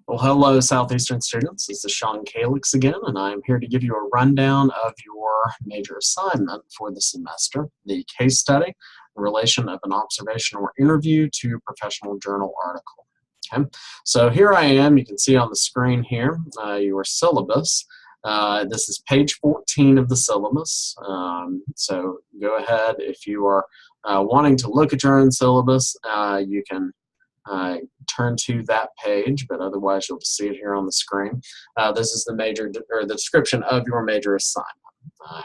Well, hello, Southeastern students. This is Sean Calix again, and I'm here to give you a rundown of your major assignment for the semester, the case study, the relation of an observation or interview to professional journal article. Okay, so here I am. You can see on the screen here your syllabus. This is page 14 of the syllabus. So go ahead if you are wanting to look at your own syllabus. You can turn to that page, but otherwise you'll just see it here on the screen. This is the description of your major assignment.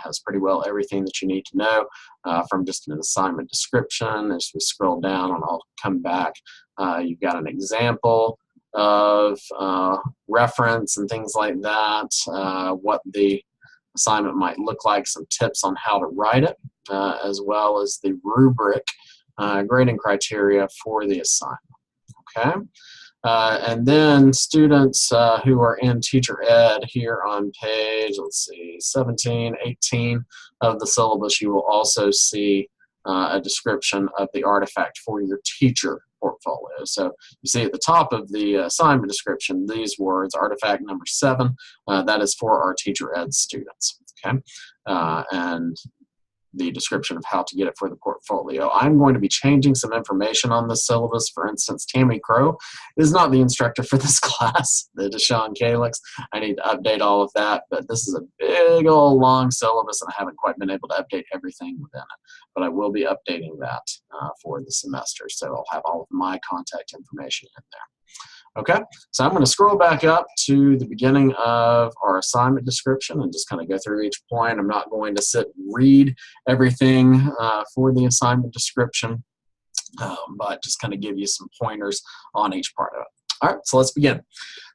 Has pretty well everything that you need to know from just an assignment description. As we scroll down, and I'll come back, you've got an example of reference and things like that, what the assignment might look like, some tips on how to write it, as well as the rubric grading criteria for the assignment. Okay, and then students who are in teacher ed here on page, let's see, 17, 18 of the syllabus, you will also see a description of the artifact for your teacher portfolio. So you see at the top of the assignment description these words, artifact number 7, that is for our teacher ed students. Okay, and the description of how to get it for the portfolio. I'm going to be changing some information on this syllabus. For instance, Tammy Crow is not the instructor for this class. That is Sean Calix. I need to update all of that, but this is a big old long syllabus and I haven't quite been able to update everything within it. But I will be updating that for the semester, so I'll have all of my contact information in there. Okay, so I'm going to scroll back up to the beginning of our assignment description and just kind of go through each point. I'm not going to sit and read everything for the assignment description, but just kind of give you some pointers on each part of it. All right, so let's begin.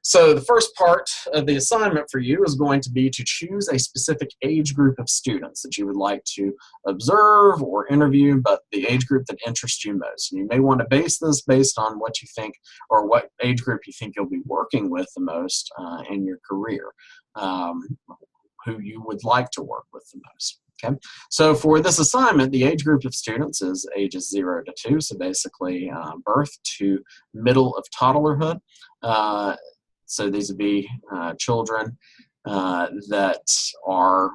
So the first part of the assignment for you is going to be to choose a specific age group of students that you would like to observe or interview, but the age group that interests you most. And you may want to base this based on what you think or what age group you think you'll be working with the most in your career, who you would like to work with the most. Okay, so for this assignment, the age group of students is ages 0 to 2, so basically birth to middle of toddlerhood. So these would be children that are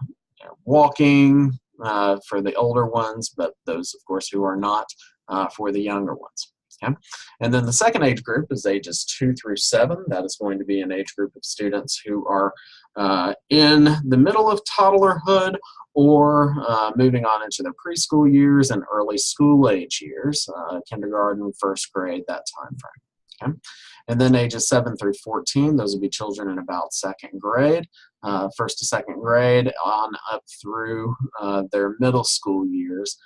walking for the older ones, but those, of course, who are not for the younger ones. Okay? And then the second age group is ages 2 through 7. That is going to be an age group of students who are in the middle of toddlerhood or moving on into their preschool years and early school age years, kindergarten, first grade, that time frame. Okay? And then ages 7 through 14, those would be children in about second grade, first to second grade, on up through their middle school years,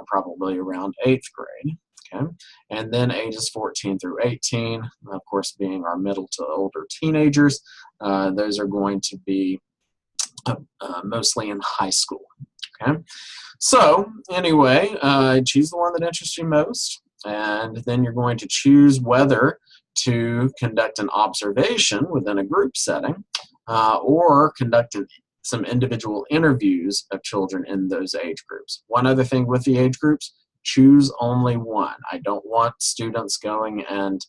probably around 8th grade. Okay. And then ages 14 through 18, of course, being our middle to older teenagers, those are going to be mostly in high school. Okay. So anyway, choose the one that interests you most, and then you're going to choose whether to conduct an observation within a group setting or conduct some individual interviews of children in those age groups. One other thing with the age groups, choose only one. I don't want students going and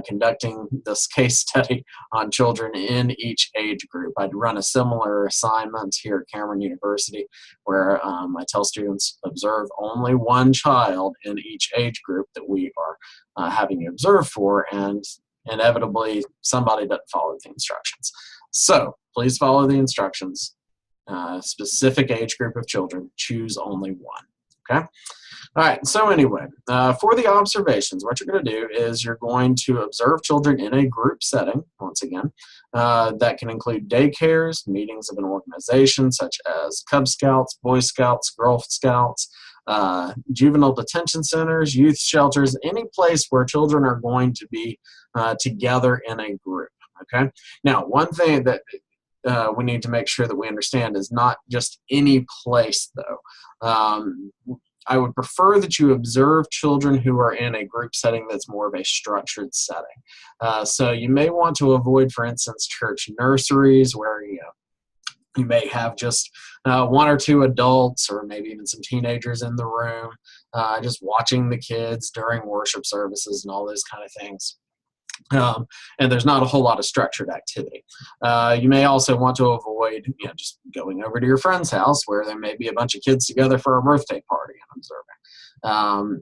conducting this case study on children in each age group. I'd run a similar assignment here at Cameron University where I tell students observe only one child in each age group that we are having you observe for, and inevitably somebody doesn't follow the instructions. So please follow the instructions. Specific age group of children, choose only one. Okay? All right, so anyway, for the observations, what you're going to do is you're going to observe children in a group setting, once again, that can include daycares, meetings of an organization such as Cub Scouts, Boy Scouts, Girl Scouts, juvenile detention centers, youth shelters, any place where children are going to be together in a group. Okay? Now, one thing that we need to make sure that we understand is not just any place, though. I would prefer that you observe children who are in a group setting that's more of a structured setting. So you may want to avoid, for instance, church nurseries where you may have just 1 or 2 adults or maybe even some teenagers in the room, just watching the kids during worship services and all those kind of things. And there's not a whole lot of structured activity. You may also want to avoid, just going over to your friend's house where there may be a bunch of kids together for a birthday party and observing.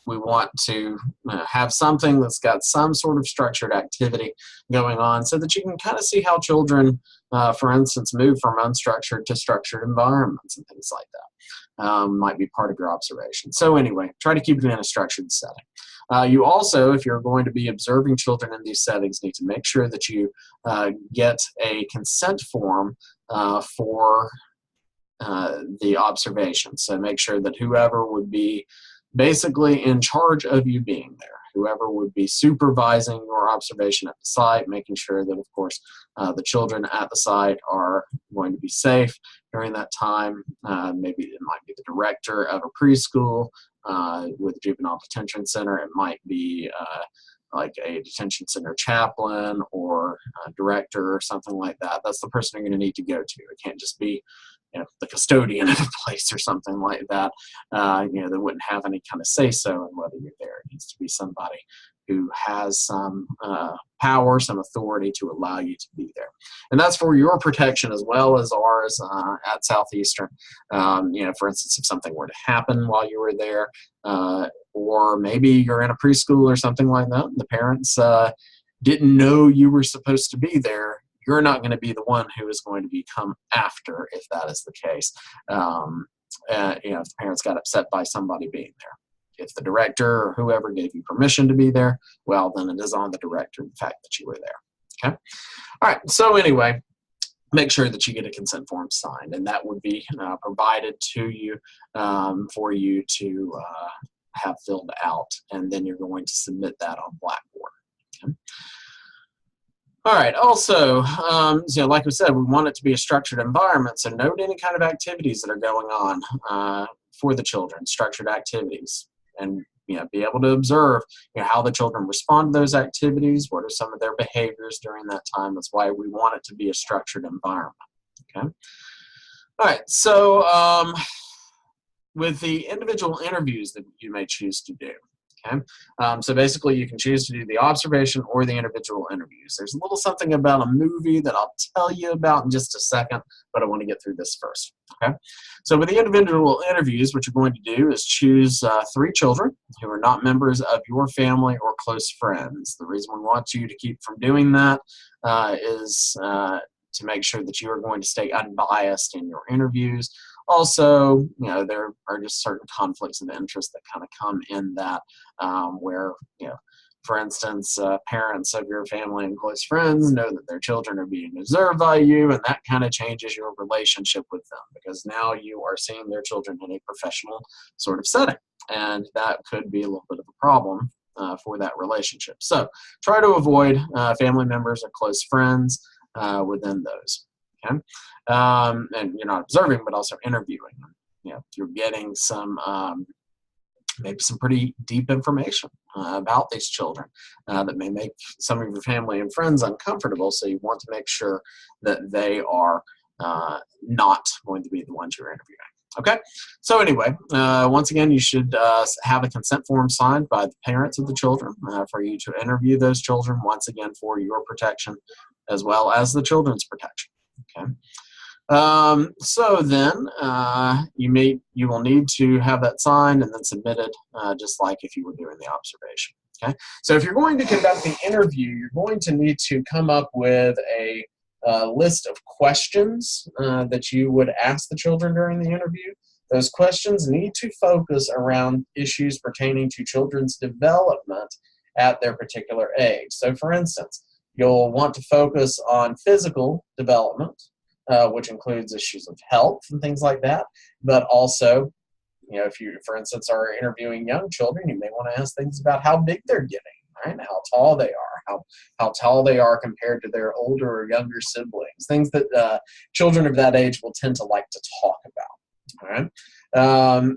We want to have something that's got some sort of structured activity going on so that you can kind of see how children, for instance, move from unstructured to structured environments and things like that. Might be part of your observation. So anyway, try to keep it in a structured setting. You also, if you're going to be observing children in these settings, need to make sure that you get a consent form for the observation. So make sure that whoever would be basically in charge of you being there, whoever would be supervising your observation at the site, making sure that, of course, the children at the site are going to be safe during that time. Maybe it might be the director of a preschool with a juvenile detention center. It might be like a detention center chaplain or a director or something like that. That's the person you're going to need to go to. It can't just be the custodian of a place or something like that, that wouldn't have any kind of say-so in whether you're there. It needs to be somebody who has some power, some authority to allow you to be there. And that's for your protection as well as ours at Southeastern. For instance, if something were to happen while you were there, or maybe you're in a preschool or something like that, and the parents didn't know you were supposed to be there, you're not going to be the one who is going to become after if that is the case. If the parents got upset by somebody being there. If the director or whoever gave you permission to be there, well, then it is on the director, the fact that you were there. Okay? All right, so anyway, make sure that you get a consent form signed, and that would be provided to you for you to have filled out, and then you're going to submit that on Blackboard. Okay? All right, also, like we said, we want it to be a structured environment, so note any kind of activities that are going on for the children, structured activities, and be able to observe how the children respond to those activities, what are some of their behaviors during that time. That's why we want it to be a structured environment. Okay. All right, so with the individual interviews that you may choose to do. Okay, so basically you can choose to do the observation or the individual interviews. There's a little something about a movie that I'll tell you about in just a second, but I want to get through this first. Okay, so with the individual interviews, what you're going to do is choose 3 children who are not members of your family or close friends. The reason we want you to keep from doing that is to make sure that you are going to stay unbiased in your interviews. Also, there are just certain conflicts of interest that kind of come in that where, for instance, parents of your family and close friends know that their children are being observed by you, and that kind of changes your relationship with them because now you are seeing their children in a professional sort of setting, and that could be a little bit of a problem for that relationship. So try to avoid family members or close friends within those. Okay? And you're not observing, but also interviewing them. You're getting some, maybe some pretty deep information about these children that may make some of your family and friends uncomfortable, so you want to make sure that they are not going to be the ones you're interviewing. Okay, so anyway, once again, you should have a consent form signed by the parents of the children for you to interview those children, once again, for your protection as well as the children's protection. Okay. So then you will need to have that signed and then submitted just like if you were doing the observation. Okay. So if you're going to conduct the interview, you're going to need to come up with a list of questions that you would ask the children during the interview. Those questions need to focus around issues pertaining to children's development at their particular age. So for instance, you'll want to focus on physical development, which includes issues of health and things like that, but also, if you, for instance, are interviewing young children, you may want to ask things about how big they're getting, right? How tall they are, how tall they are compared to their older or younger siblings, things that children of that age will tend to like to talk about, all right?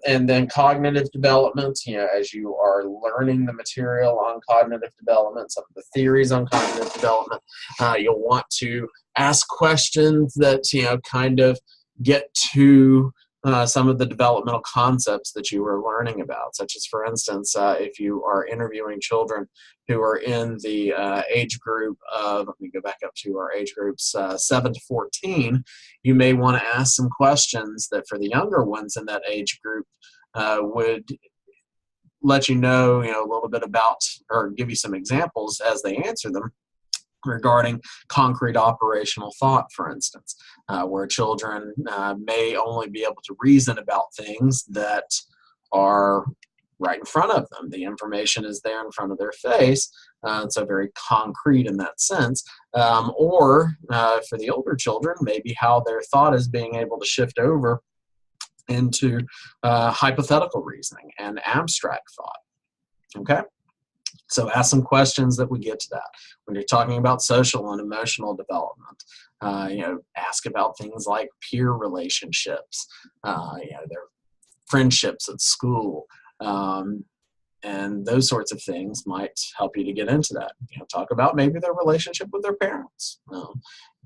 And then cognitive development, as you are learning the material on cognitive development, some of the theories on cognitive development, you'll want to ask questions that, kind of get to some of the developmental concepts that you were learning about, such as, for instance, if you are interviewing children who are in the age group of, let me go back up to our age groups, 7 to 14, you may want to ask some questions that for the younger ones in that age group would let you know, a little bit about, or give you some examples as they answer them, regarding concrete operational thought, for instance, where children may only be able to reason about things that are right in front of them. The information is there in front of their face, so very concrete in that sense. Or for the older children, maybe how their thought is being able to shift over into hypothetical reasoning and abstract thought. Okay? So ask some questions that would get to that. When you're talking about social and emotional development, ask about things like peer relationships, their friendships at school, and those sorts of things might help you to get into that. Talk about maybe their relationship with their parents,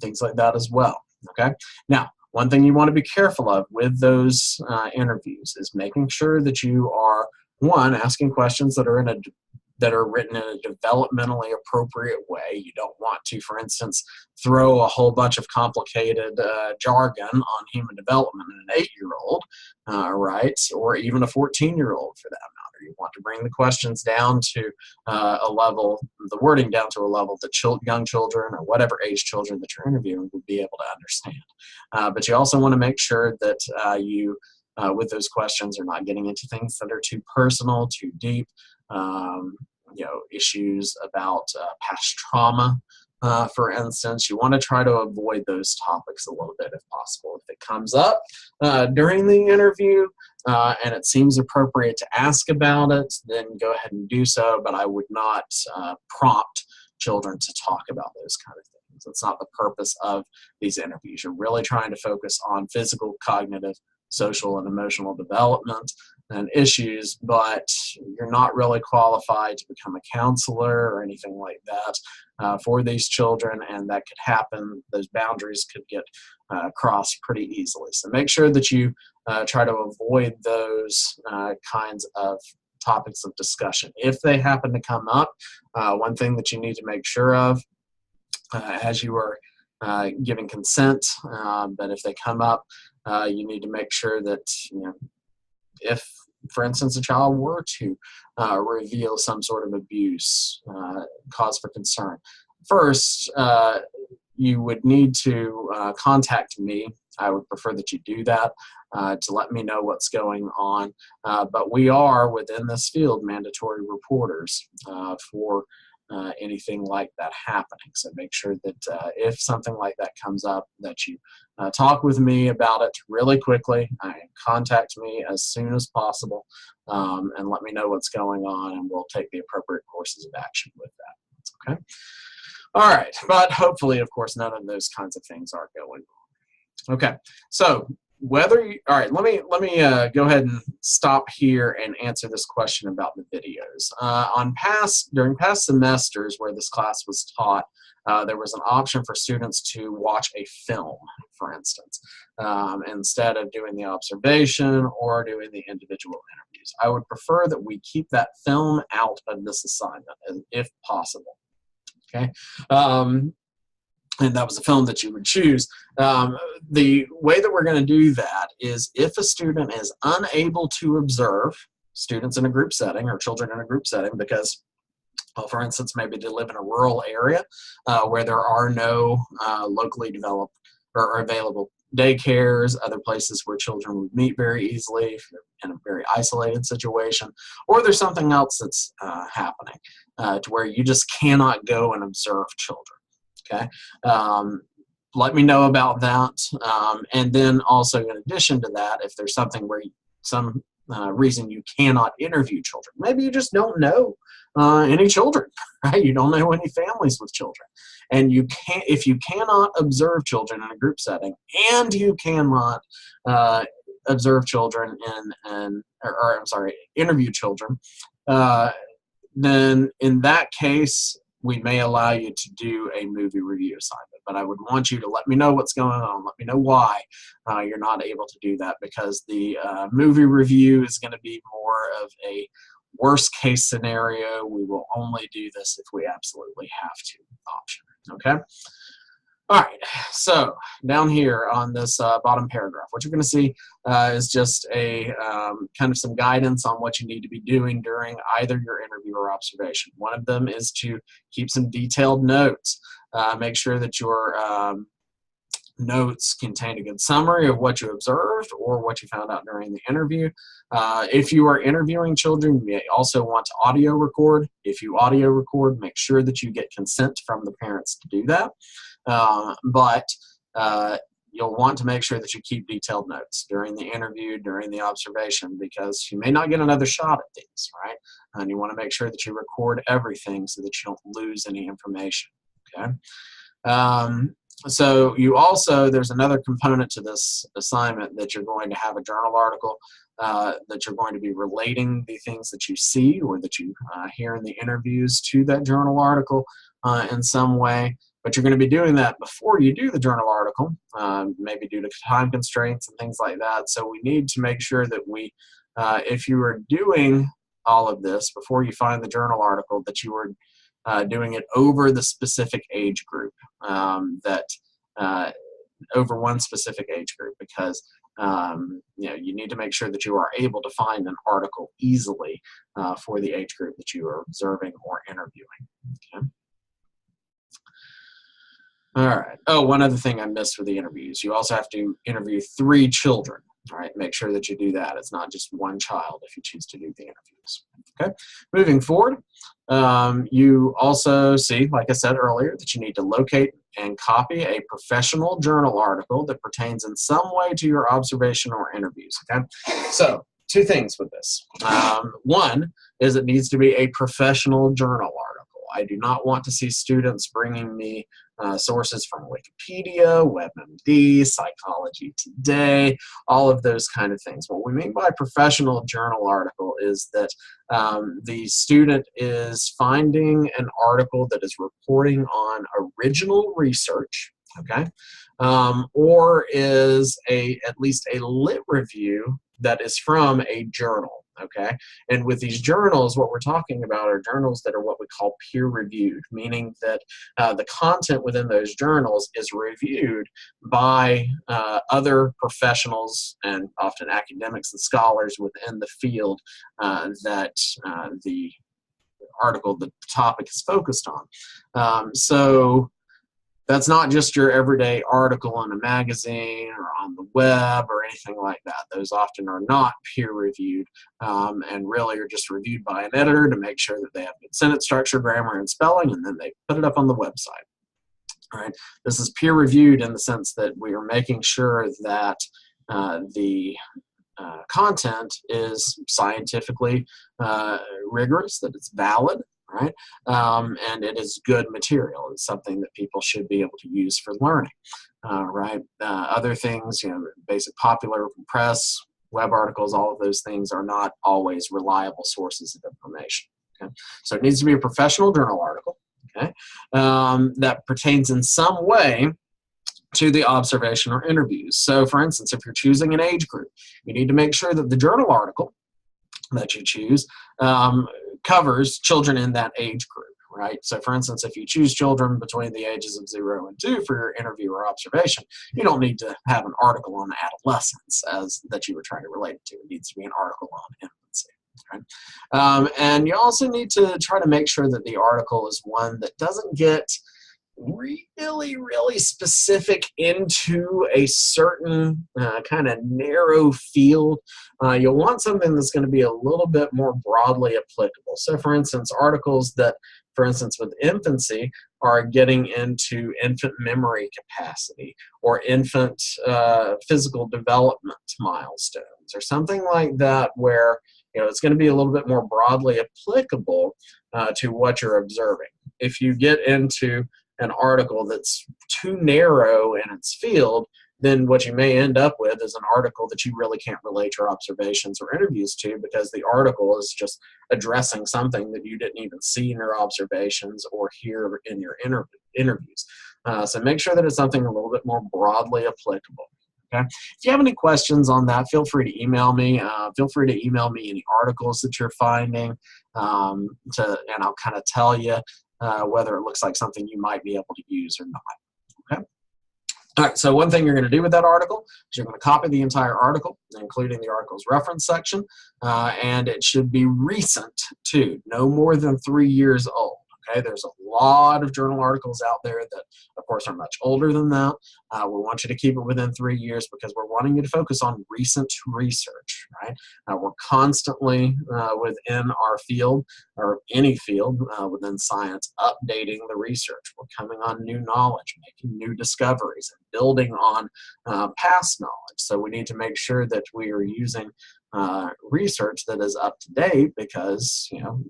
things like that as well. Okay. Now, one thing you want to be careful of with those interviews is making sure that you are, one, asking questions that are written in a developmentally appropriate way. You don't want to, for instance, throw a whole bunch of complicated jargon on human development in an 8-year-old, right? Or even a 14-year-old for that matter. You want to bring the questions down to a level, the wording down to a level that young children or whatever age children that you're interviewing would be able to understand. But you also want to make sure that you, with those questions, are not getting into things that are too personal, too deep, issues about past trauma, for instance. You want to try to avoid those topics a little bit if possible. If it comes up during the interview and it seems appropriate to ask about it, then go ahead and do so, but I would not prompt children to talk about those kind of things. That's not the purpose of these interviews. You're really trying to focus on physical, cognitive, social, and emotional development and issues, but you're not really qualified to become a counselor or anything like that for these children, and that could happen. Those boundaries could get crossed pretty easily. So make sure that you try to avoid those kinds of topics of discussion. If they happen to come up, one thing that you need to make sure of as you are giving consent, but if they come up, you need to make sure that, if, for instance, a child were to reveal some sort of abuse, cause for concern, first, you would need to contact me. I would prefer that you do that to let me know what's going on. But we are, within this field, mandatory reporters for anything like that happening. So make sure that if something like that comes up, that you talk with me about it really quickly. Contact me as soon as possible and let me know what's going on, and we'll take the appropriate courses of action with that. Okay? All right. But hopefully, of course, none of those kinds of things are going on. Okay. So all right, let me go ahead and stop here and answer this question about the videos. During past semesters where this class was taught, there was an option for students to watch a film, for instance, instead of doing the observation or doing the individual interviews. I would prefer that we keep that film out of this assignment, if possible. Okay. And that was a film that you would choose. The way that we're going to do that is if a student is unable to observe students in a group setting or children in a group setting because, well, for instance, maybe they live in a rural area where there are no locally developed or available daycares, other places where children would meet very easily if you're in a very isolated situation, or there's something else that's happening to where you just cannot go and observe children. Okay, let me know about that. And then also, in addition to that, if there's something where some reason you cannot interview children, maybe you just don't know any children, right? You don't know any families with children, and if you cannot observe children in a group setting, and you cannot observe children interview children, then in that case, we may allow you to do a movie review assignment, but I would want you to let me know what's going on. Let me know why you're not able to do that, because the movie review is going to be more of a worst case scenario. We will only do this if we absolutely have to option. Okay? All right, so down here on this bottom paragraph, what you're going to see is just a kind of some guidance on what you need to be doing during either your interview or observation. One of them is to keep some detailed notes. Make sure that your notes contain a good summary of what you observed or what you found out during the interview. If you are interviewing children, you may also want to audio record. If you audio record, make sure that you get consent from the parents to do that. But you'll want to make sure that you keep detailed notes during the interview, during the observation, because you may not get another shot at these, right? And you want to make sure that you record everything so that you don't lose any information, okay? So you also, there's another component to this assignment that you're going to have a journal article that you're going to be relating the things that you see or that you hear in the interviews to that journal article in some way. But you're going to be doing that before you do the journal article, maybe due to time constraints and things like that. So we need to make sure that we, if you are doing all of this before you find the journal article, that you are doing it over the specific age group, over one specific age group, because you need to make sure that you are able to find an article easily for the age group that you are observing or interviewing. Okay. All right. Oh, one other thing I missed for the interviews. You also have to interview 3 children. All right. Make sure that you do that. It's not just one child if you choose to do the interviews. Okay. Moving forward, you also see, like I said earlier, that you need to locate and copy a professional journal article that pertains in some way to your observation or interviews. Okay. So 2 things with this. One is it needs to be a professional journal article. I do not want to see students bringing me sources from Wikipedia, WebMD, Psychology Today, all of those kind of things. What we mean by professional journal article is that the student is finding an article that is reporting on original research, okay, or is at least a lit review that is from a journal. Okay, and with these journals, what we're talking about are journals that are what we call peer-reviewed, meaning that the content within those journals is reviewed by other professionals and often academics and scholars within the field that the article, the topic is focused on. So that's not just your everyday article in a magazine or on the web or anything like that. Those often are not peer-reviewed and really are just reviewed by an editor to make sure that they have good sentence structure, grammar, and spelling, and then they put it up on the website. All right. This is peer-reviewed in the sense that we are making sure that the content is scientifically rigorous, that it's valid, right? And it is good material. It's something that people should be able to use for learning, right? Other things, basic popular press, web articles, all of those things are not always reliable sources of information, okay? So it needs to be a professional journal article, okay, that pertains in some way to the observation or interviews. So for instance, if you're choosing an age group, you need to make sure that the journal article that you choose covers children in that age group, right? So for instance, if you choose children between the ages of 0 and 2 for your interview or observation, you don't need to have an article on adolescence that you were trying to relate it to. It needs to be an article on infancy, right? And you also need to try to make sure that the article is one that doesn't get really specific into a certain kind of narrow field. You'll want something that's going to be a little bit more broadly applicable. So for instance, articles that, for instance, with infancy are getting into infant memory capacity or infant physical development milestones or something like that, where it's going to be a little bit more broadly applicable to what you're observing. If you get into an article that's too narrow in its field, then what you may end up with is an article that you really can't relate your observations or interviews to, because the article is just addressing something that you didn't even see in your observations or hear in your interviews. So make sure that it's something a little bit more broadly applicable. Okay. If you have any questions on that, feel free to email me. Feel free to email me any articles that you're finding, and I'll kind of tell you whether it looks like something you might be able to use or not. Okay. All right, so one thing you're going to do with that article is you're going to copy the entire article, including the article's reference section, and it should be recent too, no more than 3 years old. Okay, there's a lot of journal articles out there that, of course, are much older than that. We want you to keep it within 3 years because we're wanting you to focus on recent research, right? We're constantly within our field, or any field within science, updating the research. We're coming on new knowledge, making new discoveries, and building on past knowledge. So we need to make sure that we are using research that is up to date, because,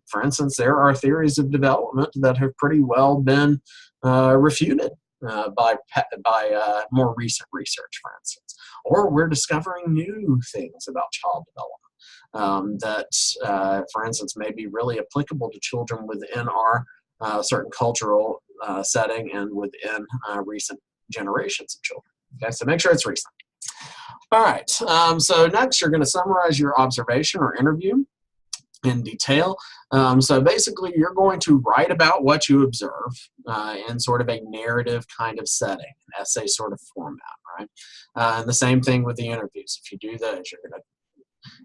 for instance, there are theories of development that have pretty well been refuted by more recent research, for instance. Or we're discovering new things about child development that, for instance, may be really applicable to children within our certain cultural setting and within recent generations of children. Okay, so make sure it's recent. All right, so next you're going to summarize your observation or interview in detail. So basically you're going to write about what you observe in sort of a narrative kind of setting, an essay sort of format, right? And the same thing with the interviews. If you do those, you're going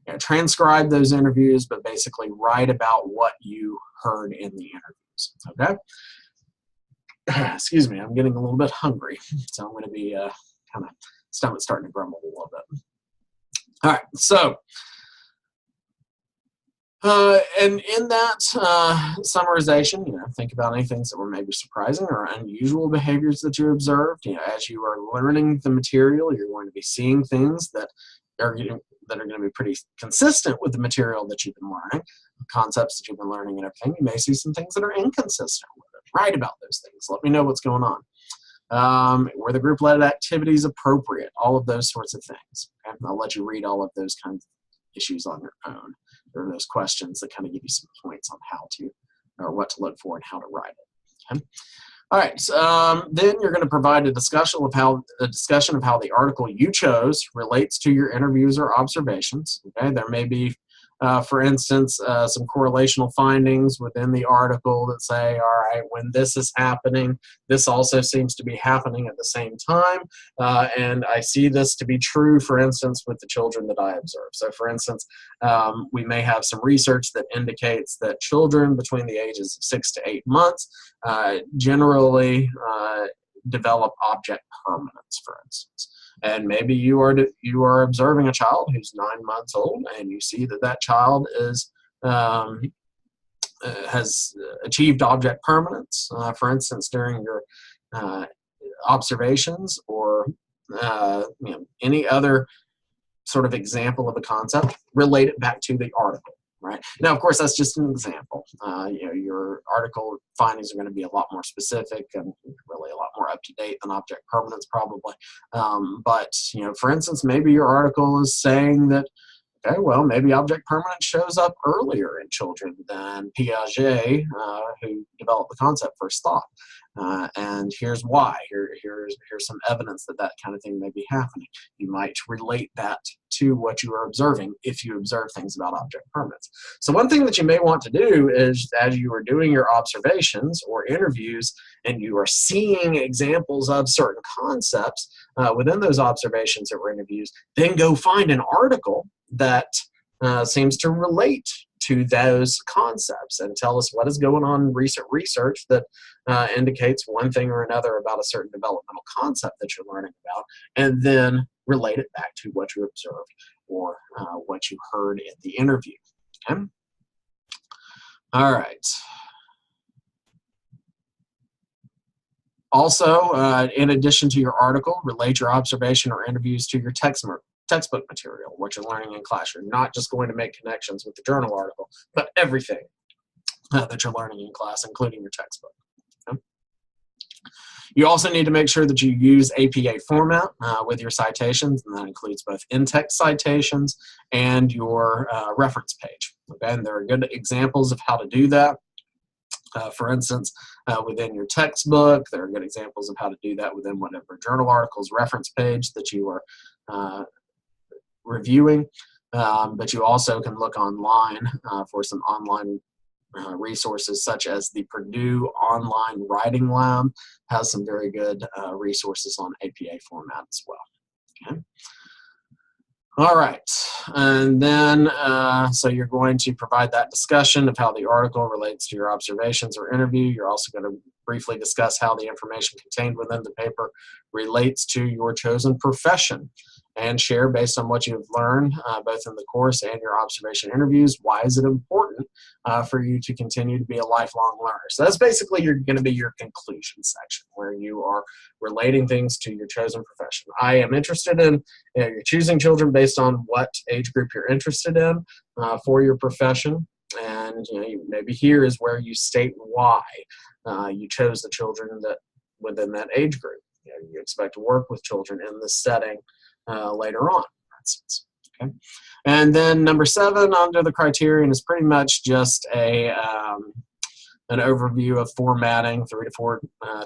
to transcribe those interviews, but basically write about what you heard in the interviews, okay? Excuse me, I'm getting a little bit hungry, so I'm going to be kind of stomach's starting to grumble a little bit. All right, so and in that summarization, think about any things that were maybe surprising or unusual behaviors that you observed. As you are learning the material, you're going to be seeing things that are going to be pretty consistent with the material that you've been learning, concepts that you've been learning and everything. You may see some things that are inconsistent with it. Write about those things. Let me know what's going on. Were the group-led activities appropriate? All of those sorts of things. Okay? I'll let you read all of those kinds of issues on your own. There are those questions that kind of give you some points on how to, or what to look for and how to write it. Okay? All right, then you're going to provide a discussion of how the article you chose relates to your interviews or observations. Okay? There may be, for instance, some correlational findings within the article that say, all right, when this is happening, this also seems to be happening at the same time, and I see this to be true, for instance, with the children that I observe. So, for instance, we may have some research that indicates that children between the ages of 6 to 8 months generally develop object permanence, for instance. And maybe you are observing a child who's 9 months old, and you see that child is has achieved object permanence, for instance, during your observations, or any other sort of example of a concept. Relate it back to the article. Right. Now, of course, that's just an example. Your article findings are going to be a lot more specific and really a lot more up to date than object permanence, probably. But for instance, maybe your article is saying that, okay, well, maybe object permanence shows up earlier in children than Piaget, who developed the concept first thought. And here's why. Here's some evidence that kind of thing may be happening. You might relate that to what you are observing if you observe things about object permanence. So one thing that you may want to do is, as you are doing your observations or interviews and you are seeing examples of certain concepts within those observations or interviews, then go find an article that seems to relate to those concepts and tell us what is going on in recent research that indicates one thing or another about a certain developmental concept that you're learning about, and then relate it back to what you observed or what you heard in the interview. Okay? All right. Also, in addition to your article, relate your observation or interviews to your textbook material, what you're learning in class. You're not just going to make connections with the journal article, but everything that you're learning in class, including your textbook. Okay? You also need to make sure that you use APA format with your citations, and that includes both in-text citations and your reference page. Okay, and there are good examples of how to do that. For instance, within your textbook, there are good examples of how to do that within whatever journal articles reference page that you are reviewing. But you also can look online for some online resources, such as the Purdue Online Writing Lab has some very good resources on APA format as well. Okay. All right, and then so you're going to provide that discussion of how the article relates to your observations or interview. You're also going to briefly discuss how the information contained within the paper relates to your chosen profession, and share based on what you've learned both in the course and your observation interviews. Why is it important for you to continue to be a lifelong learner? So that's basically going to be your conclusion section, where you are relating things to your chosen profession. I am interested in, you're choosing children based on what age group you're interested in for your profession. And maybe here is where you state why you chose the children that within that age group. You expect to work with children in this setting later on, for instance. Okay. And then number 7 under the criterion is pretty much just an overview of formatting, 3 to 4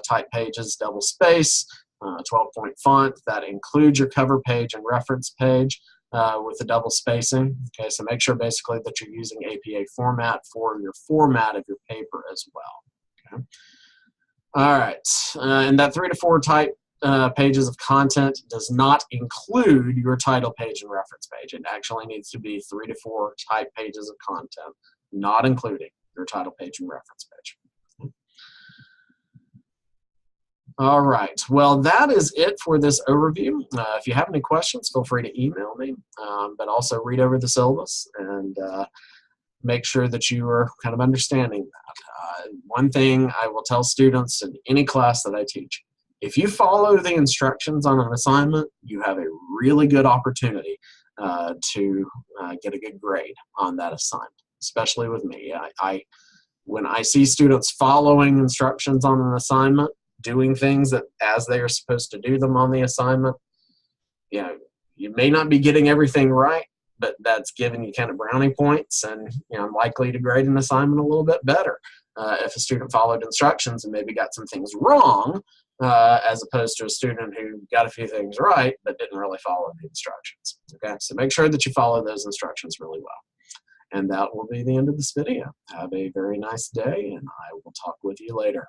type pages, double space, 12-point font. That includes your cover page and reference page with the double spacing. Okay, so make sure basically that you're using APA format for your format of your paper as well. Okay. All right, and that 3 to 4 type pages of content does not include your title page and reference page. It actually needs to be 3 to 4 type pages of content, not including your title page and reference page. All right, well, that is it for this overview. If you have any questions, feel free to email me, but also read over the syllabus and make sure that you are kind of understanding that. One thing I will tell students in any class that I teach: if you follow the instructions on an assignment, you have a really good opportunity to get a good grade on that assignment, especially with me. When I see students following instructions on an assignment, doing things that as they are supposed to do them on the assignment, you may not be getting everything right, but that's giving you kind of brownie points, and I'm likely to grade an assignment a little bit better if a student followed instructions and maybe got some things wrong, as opposed to a student who got a few things right but didn't really follow the instructions. Okay, so make sure that you follow those instructions really well. And that will be the end of this video. Have a very nice day, and I will talk with you later.